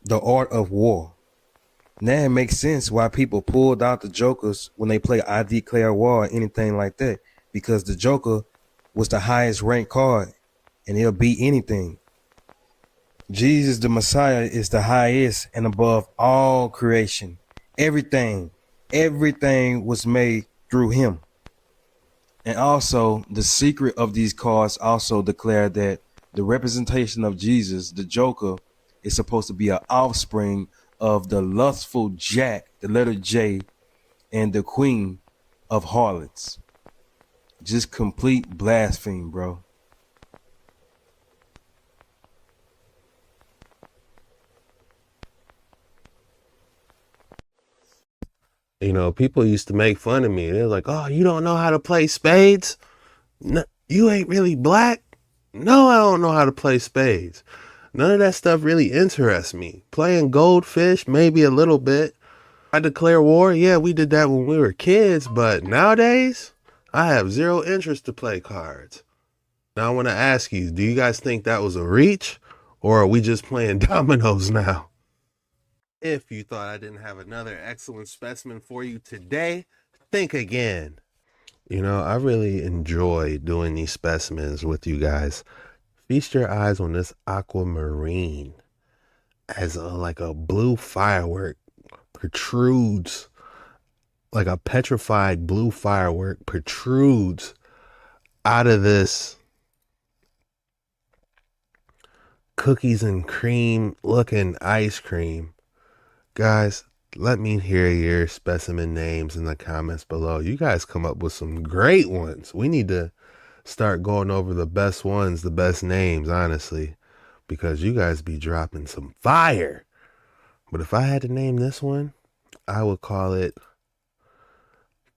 The art of war. Now it makes sense why people pulled out the Jokers when they play I Declare War or anything like that. Because the Joker was the highest ranked card and he'll beat anything. Jesus the Messiah is the highest and above all creation. Everything was made through him. And also, the secret of these cards also declare that the representation of Jesus, the Joker, is supposed to be an offspring of the lustful Jack, the letter J, and the queen of harlots. Just complete blasphemy, bro. You know, people used to make fun of me. They're like, oh, you don't know how to play spades? No, you ain't really black? No, I don't know how to play spades. None of that stuff really interests me. Playing goldfish, maybe a little bit. I declare war? Yeah, we did that when we were kids, but nowadays, I have zero interest to play cards. Now I want to ask you, do you guys think that was a reach? Or are we just playing dominoes now? If you thought I didn't have another excellent specimen for you today, think again. You know, I really enjoy doing these specimens with you guys. Feast your eyes on this aquamarine as like a blue firework protrudes, like a petrified blue firework protrudes out of this cookies and cream looking ice cream. Guys, let me hear your specimen names in the comments below. You guys come up with some great ones. We need to start going over the best ones, the best names, honestly, because you guys be dropping some fire. But if I had to name this one, I would call it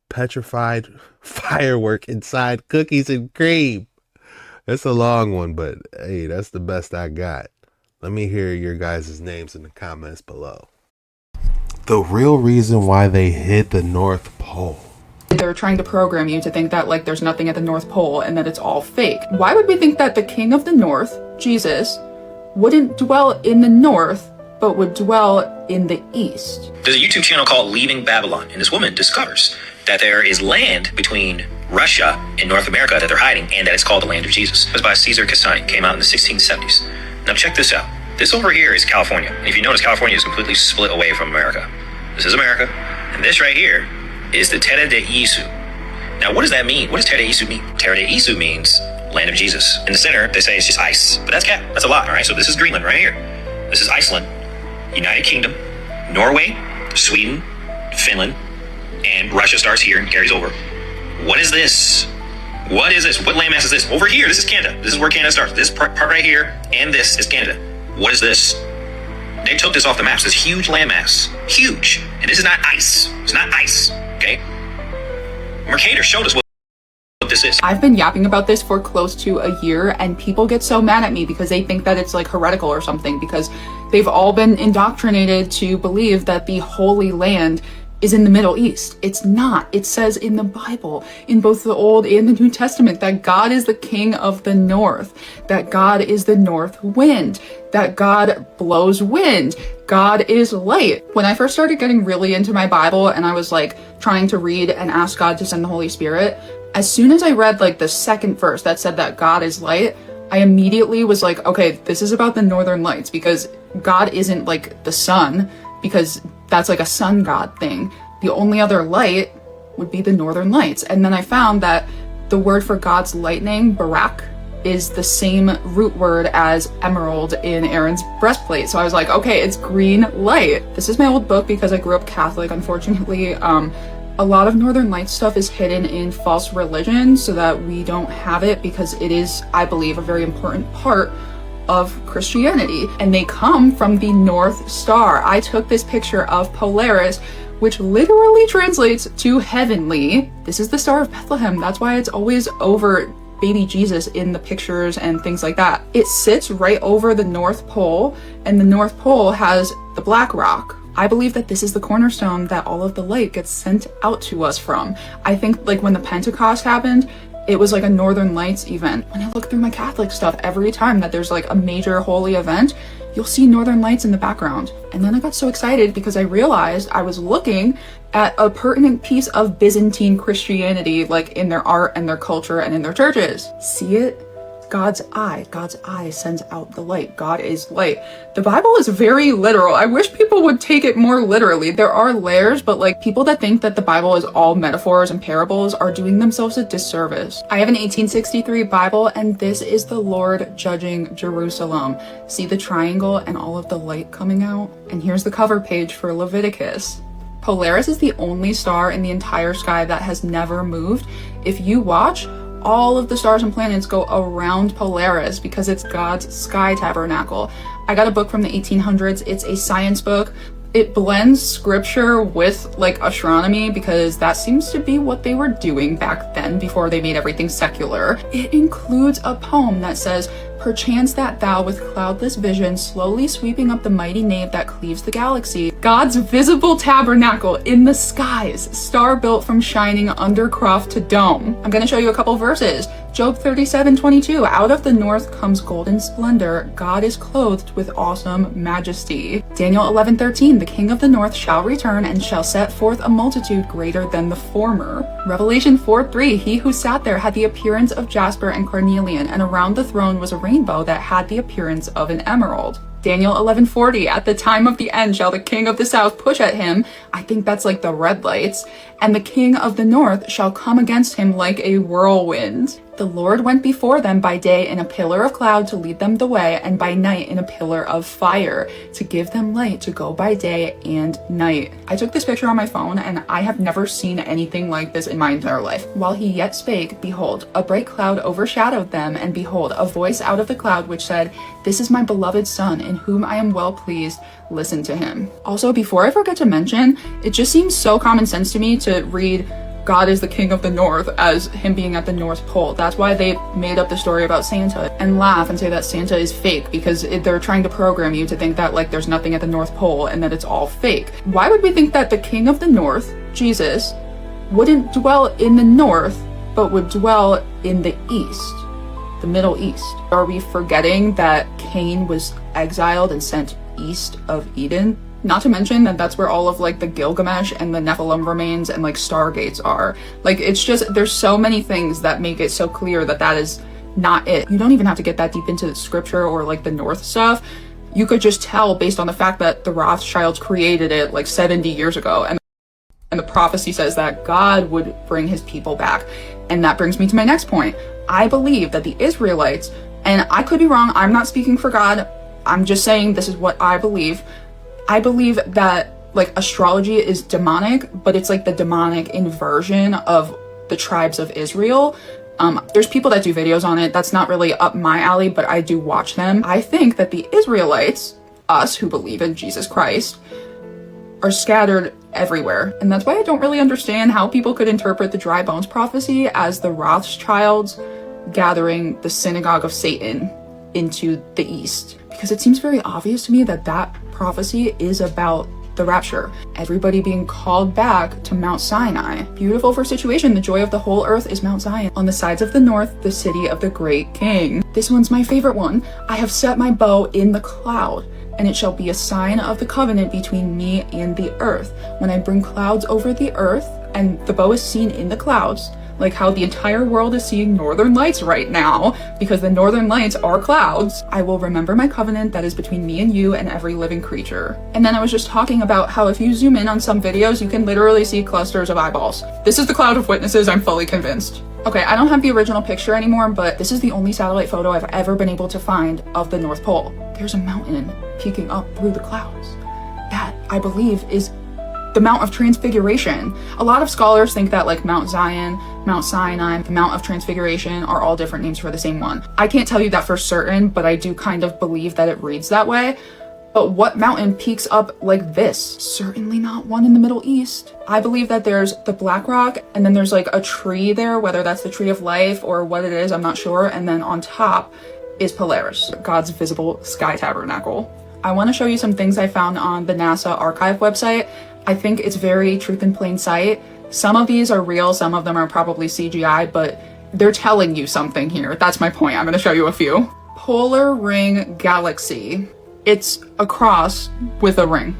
Petrified Firework Inside Cookies and Cream. It's a long one, but hey, that's the best I got. Let me hear your guys' names in the comments below. The real reason why they hid the North Pole. They're trying to program you to think that like there's nothing at the North Pole and that it's all fake. Why would we think that the King of the North, Jesus, wouldn't dwell in the North, but would dwell in the East? There's a YouTube channel called Leaving Babylon, and this woman discovers that there is land between Russia and North America that they're hiding, and that it's called the land of Jesus. It was by Caesar Cassani, came out in the 1670s. Now check this out. This over here is California. And if you notice, California is completely split away from America. This is America. And this right here is the Terra de Isu. Now, what does that mean? What does Terra de Isu mean? Terra de Isu means land of Jesus. In the center, they say it's just ice. But that's cap. That's a lot, all right? So this is Greenland right here. This is Iceland, United Kingdom, Norway, Sweden, Finland, and Russia starts here and carries over. What is this? What is this? What landmass is this? Over here, this is Canada. This is where Canada starts. This part right here, and this is Canada. What is this? They took this off the maps. This huge landmass. Huge. And this is not ice. It's not ice. Okay? Mercator showed us what this is. I've been yapping about this for close to a year, and people get so mad at me because they think that it's like heretical or something, because they've all been indoctrinated to believe that the Holy Land is in the Middle East. It's not. It says in the Bible, in both the Old and the New Testament, that God is the King of the North, that God is the North Wind, that God blows wind, God is light. When I first started getting really into my Bible and I was like trying to read and ask God to send the Holy Spirit, As soon as I read like the second verse that said that God is light, I immediately was like, okay, this is about the northern lights, because God isn't like the sun, because that's like a sun god thing. The only other light would be the northern lights. And then I found that the word for God's lightning, barak, is the same root word as emerald in Aaron's breastplate. So I was like, okay, it's green light. This is my old book because I grew up Catholic, unfortunately. A lot of Northern Lights stuff is hidden in false religion so that we don't have it, because it is, I believe, a very important part of Christianity. And they come from the North Star. I took this picture of Polaris, which literally translates to heavenly. This is the Star of Bethlehem. That's why it's always over baby Jesus in the pictures and things like that. It sits right over the North Pole, and the North Pole has the Black Rock. I believe that this is the cornerstone that all of the light gets sent out to us from. I think like when the Pentecost happened, it was like a Northern Lights event. When I look through my Catholic stuff, every time that there's like a major holy event, you'll see Northern Lights in the background. And then I got so excited because I realized I was looking at a pertinent piece of Byzantine Christianity, like in their art and their culture and in their churches. See it? God's eye sends out the light. God is light. The Bible is very literal. I wish people would take it more literally. There are layers, but like people that think that the Bible is all metaphors and parables are doing themselves a disservice. I have an 1863 Bible, and this is the Lord judging Jerusalem. See the triangle and all of the light coming out? And here's the cover page for Leviticus. Polaris is the only star in the entire sky that has never moved. If you watch, all of the stars and planets go around Polaris because it's God's sky tabernacle. I got a book from the 1800s. It's a science book. It blends scripture with like astronomy because that seems to be what they were doing back then before they made everything secular. It includes a poem that says, "Perchance that thou with cloudless vision slowly sweeping up the mighty nave that cleaves the galaxy, God's visible tabernacle in the skies, star built from shining undercroft to dome." I'm gonna show you a couple verses. Job 37:22, "Out of the north comes golden splendor, God is clothed with awesome majesty." Daniel 11:13, "The king of the north shall return and shall set forth a multitude greater than the former." Revelation 4:3, "He who sat there had the appearance of jasper and carnelian, and around the throne was a rainbow that had the appearance of an emerald." Daniel 11:40, "At the time of the end shall the king of the south push at him," I think that's like the red lights, "and the king of the north shall come against him like a whirlwind. The Lord went before them by day in a pillar of cloud to lead them the way, and by night in a pillar of fire to give them light to go by day and night." I took this picture on my phone, and I have never seen anything like this in my entire life. "While he yet spake, behold, a bright cloud overshadowed them, and behold, a voice out of the cloud which said, This is my beloved son, in whom I am well pleased. Listen to him." Also, before I forget to mention, it just seems so common sense to me to read God is the king of the north as him being at the North Pole. That's why they made up the story about Santa and laugh and say that Santa is fake, because they're trying to program you to think that like there's nothing at the North Pole and that it's all fake. Why would we think that the king of the north, Jesus, wouldn't dwell in the north but would dwell in the east, the Middle East? Are we forgetting that Cain was exiled and sent east of Eden? Not to mention that that's where all of like the Gilgamesh and the Nephilim remains and like stargates are. Like it's just, there's so many things that make it so clear that that is not it. You don't even have to get that deep into the scripture or like the North stuff. You could just tell based on the fact that the Rothschilds created it like 70 years ago, and the prophecy says that God would bring his people back. And that brings me to my next point. I believe that the Israelites, and I could be wrong, I'm not speaking for God, I'm just saying this is what I believe. I believe that like astrology is demonic, but it's like the demonic inversion of the tribes of Israel. There's people that do videos on it. That's not really up my alley, but I do watch them. I think that the Israelites, us who believe in Jesus Christ, are scattered everywhere. And that's why I don't really understand how people could interpret the dry bones prophecy as the Rothschilds gathering the synagogue of Satan into the east, because it seems very obvious to me that that prophecy is about the rapture, everybody being called back to Mount Sinai. Beautiful for situation, the joy of the whole earth is Mount Zion. On the sides of the north, the city of the great king. This one's my favorite one. "I have set my bow in the cloud, and it shall be a sign of the covenant between me and the earth. When I bring clouds over the earth," and the bow is seen in the clouds, like how the entire world is seeing northern lights right now because the northern lights are clouds. I will remember my covenant that is between me and you and every living creature. And then I was just talking about how if you zoom in on some videos, you can literally see clusters of eyeballs. This is the cloud of witnesses, I'm fully convinced. Okay, I don't have the original picture anymore, but this is the only satellite photo I've ever been able to find of the North Pole. There's a mountain peeking up through the clouds. That, I believe, is the Mount of Transfiguration. A lot of scholars think that like Mount Zion, Mount Sinai, the Mount of Transfiguration are all different names for the same one. I can't tell you that for certain, but I do kind of believe that it reads that way. But what mountain peaks up like this? Certainly not one in the Middle East. I believe that there's the Black Rock, and then there's like a tree there, whether that's the Tree of Life or what it is, I'm not sure. And then on top is Polaris, God's visible sky tabernacle. I want to show you some things I found on the NASA archive website. I think it's very truth in plain sight. Some of these are real, some of them are probably CGI, but they're telling you something here. That's my point. I'm going to show you a few. Polar Ring Galaxy. It's a cross with a ring.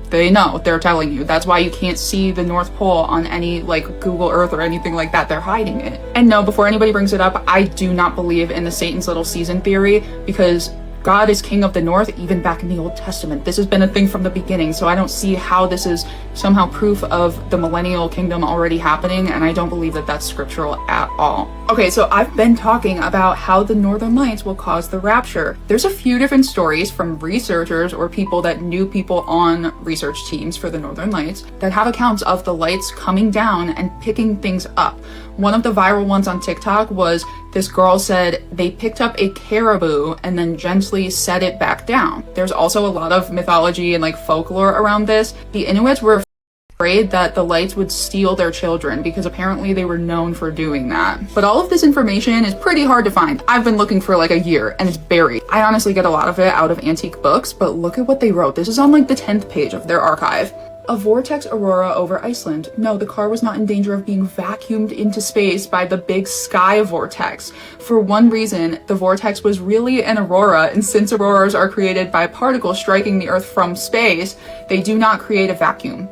They know, they're telling you. That's why you can't see the North Pole on any like Google Earth or anything like that. They're hiding it. And no, before anybody brings it up, I do not believe in the Satan's little season theory because God is king of the north even back in the Old Testament. This has been a thing from the beginning, so I don't see how this is somehow proof of the millennial kingdom already happening, and I don't believe that that's scriptural at all. Okay, so I've been talking about how the northern lights will cause the rapture. There's a few different stories from researchers or people that knew people on research teams for the northern lights that have accounts of the lights coming down and picking things up. One of the viral ones on TikTok was this girl said they picked up a caribou and then gently set it back down. There's also a lot of mythology and like folklore around this. The Inuits were afraid that the lights would steal their children because apparently they were known for doing that. But all of this information is pretty hard to find. I've been looking for like a year and it's buried. I honestly get a lot of it out of antique books, but look at what they wrote. This is on like the 10th page of their archive. A vortex aurora over Iceland. No, the car was not in danger of being vacuumed into space by the big sky vortex. For one reason, the vortex was really an aurora, and since auroras are created by particles striking the Earth from space, they do not create a vacuum.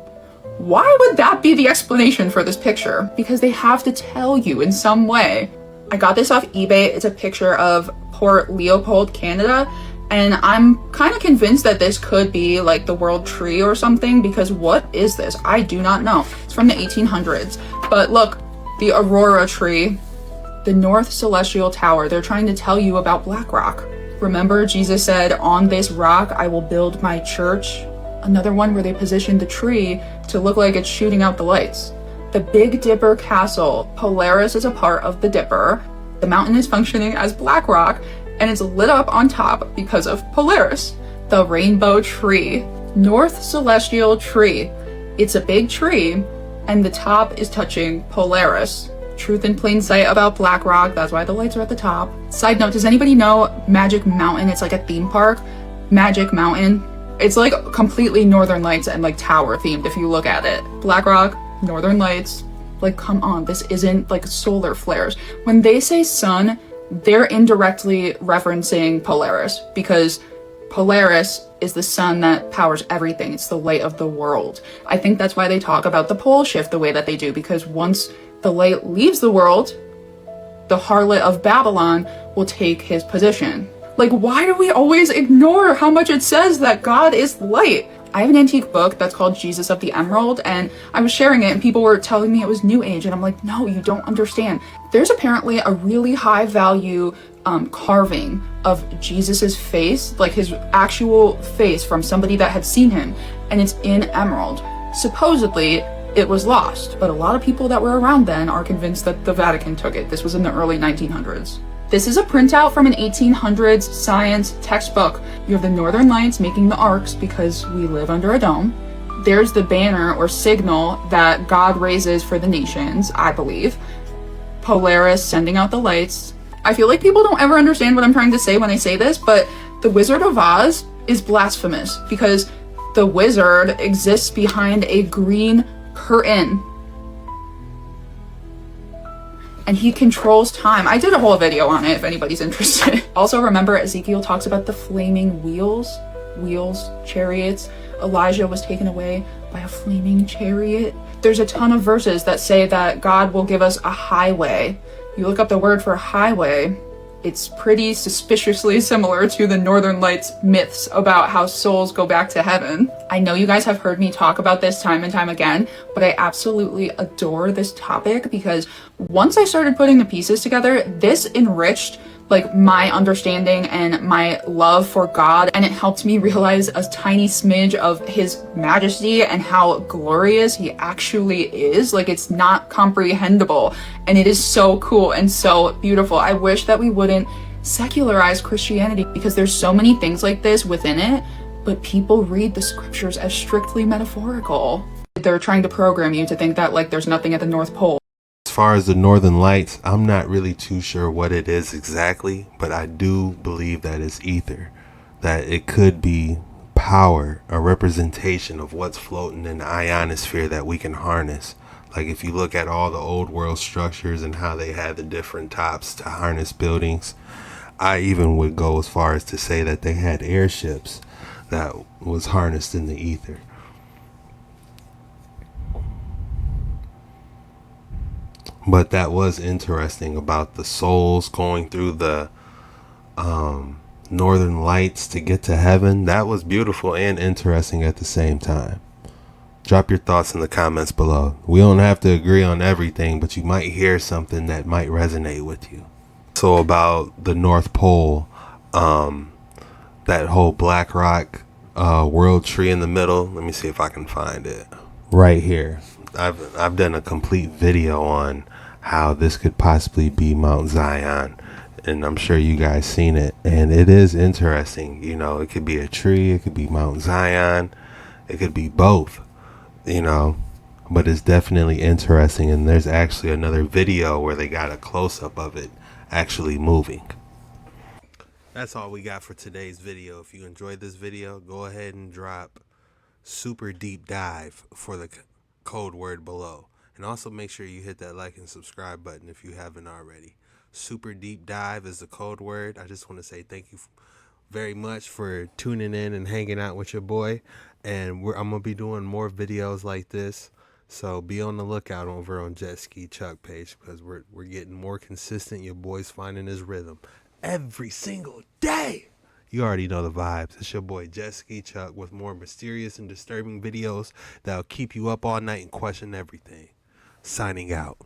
Why would that be the explanation for this picture? Because they have to tell you in some way. I got this off eBay. It's a picture of Port Leopold, Canada. And I'm kind of convinced that this could be like the world tree or something, because what is this? I do not know. It's from the 1800s. But look, the Aurora tree, the North Celestial Tower, they're trying to tell you about Black Rock. Remember, Jesus said, on this rock, I will build my church. Another one where they positioned the tree to look like it's shooting out the lights. The Big Dipper Castle, Polaris is a part of the Dipper. The mountain is functioning as Black Rock, and it's lit up on top because of Polaris. The Rainbow Tree, North Celestial Tree. It's a big tree, and the top is touching Polaris. Truth in plain sight about Black Rock, that's why the lights are at the top. Side note, does anybody know Magic Mountain? It's like a theme park. Magic Mountain. It's like completely Northern Lights and like tower themed if you look at it. Black Rock, Northern Lights. Like, come on, this isn't like solar flares. When they say sun, they're indirectly referencing Polaris because Polaris is the sun that powers everything. It's the light of the world. I think that's why they talk about the pole shift the way that they do, because once the light leaves the world, the harlot of Babylon will take his position. Like, why do we always ignore how much it says that God is light? I have an antique book that's called Jesus of the Emerald, and I was sharing it and people were telling me it was New Age, and I'm like, no, you don't understand. There's apparently a really high value carving of Jesus's face, like his actual face from somebody that had seen him, and it's in emerald. Supposedly, it was lost, but a lot of people that were around then are convinced that the Vatican took it. This was in the early 1900s. This is a printout from an 1800s science textbook. You have the Northern Lights making the arcs because we live under a dome. There's the banner or signal that God raises for the nations, I believe. Polaris sending out the lights. I feel like people don't ever understand what I'm trying to say when I say this, but the Wizard of Oz is blasphemous because the wizard exists behind a green curtain. And he controls time. I did a whole video on it if anybody's interested. Also, remember Ezekiel talks about the flaming wheels, chariots. Elijah was taken away by a flaming chariot. There's a ton of verses that say that God will give us a highway. You look up the word for highway, it's pretty suspiciously similar to the Northern Lights myths about how souls go back to heaven. I know you guys have heard me talk about this time and time again, but I absolutely adore this topic because once I started putting the pieces together, this enriched like my understanding and my love for God, and it helped me realize a tiny smidge of his majesty and how glorious he actually is. Like, it's not comprehensible, and it is so cool and so beautiful. I wish that we wouldn't secularize Christianity because there's so many things like this within it, but people read the scriptures as strictly metaphorical. They're trying to program you to think that like there's nothing at the North Pole. As far as the Northern Lights, I'm not really too sure what it is exactly, but I do believe that it's ether, that it could be power, a representation of what's floating in the ionosphere that we can harness. Like if you look at all the old world structures and how they had the different tops to harness buildings, I even would go as far as to say that they had airships that was harnessed in the ether. But that was interesting about the souls going through the Northern Lights to get to heaven. That was beautiful and interesting at the same time. Drop your thoughts in the comments below. We don't have to agree on everything, but you might hear something that might resonate with you. So about the North Pole, that whole Black Rock world tree in the middle. Let me see if I can find it. Right here. I've done a complete video on how this could possibly be Mount Zion, and I'm sure you guys seen it, and it is interesting. You know, it could be a tree, it could be Mount Zion, it could be both, you know, but it's definitely interesting. And there's actually another video where they got a close-up of it actually moving. That's all we got for today's video. If you enjoyed this video, go ahead and drop super deep dive for the code word below, and also make sure you hit that like and subscribe button if you haven't already. Super deep dive is the code word. I just want to say thank you very much for tuning in and hanging out with your boy, and I'm gonna be doing more videos like this, so be on the lookout over on Jet Ski Chuck page, because we're getting more consistent. Your boy's finding his rhythm every single day. You already know the vibes. It's your boy Jet Ski Chuck with more mysterious and disturbing videos that'll keep you up all night and question everything. Signing out.